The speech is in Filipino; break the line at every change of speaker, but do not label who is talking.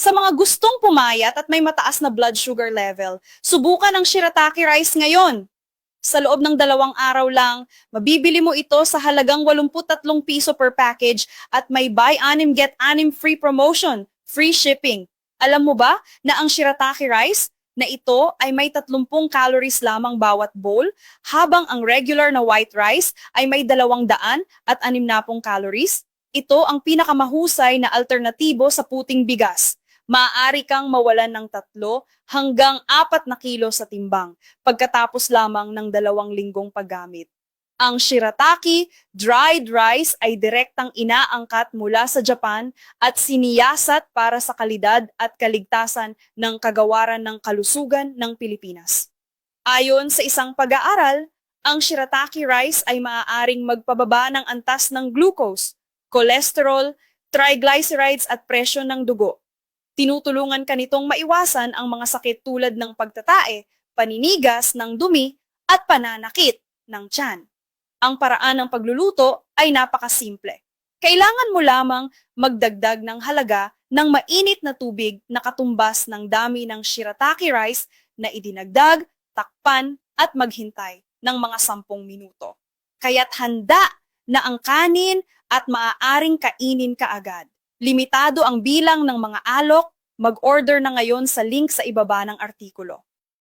Sa mga gustong pumayat at may mataas na blood sugar level, subukan ang shirataki rice ngayon. Sa loob ng 2 araw lang, mabibili mo ito sa halagang 83 piso per package at may buy 6 get 6 free promotion, free shipping. Alam mo ba na ang shirataki rice na ito ay may 30 calories lamang bawat bowl, habang ang regular na white rice ay may 260 calories? Ito ang pinakamahusay na alternatibo sa puting bigas. Maaari kang mawalan ng 3 hanggang 4 na kilo sa timbang pagkatapos lamang ng 2 linggong paggamit. Ang shirataki dried rice ay direktang inaangkat mula sa Japan at siniyasat para sa kalidad at kaligtasan ng kagawaran ng kalusugan ng Pilipinas. Ayon sa isang pag-aaral, ang shirataki rice ay maaaring magpababa ng antas ng glucose, cholesterol, triglycerides at presyon ng dugo. Tinutulungan ka nitong maiwasan ang mga sakit tulad ng pagtatae, paninigas ng dumi, at pananakit ng tiyan. Ang paraan ng pagluluto ay napakasimple. Kailangan mo lamang magdagdag ng halaga ng mainit na tubig na katumbas ng dami ng shirataki rice na idinagdag, takpan, at maghintay ng mga 10 minuto. Kaya't handa na ang kanin at maaaring kainin kaagad. Limitado ang bilang ng mga alok, mag-order na ngayon sa link sa ibaba ng artikulo.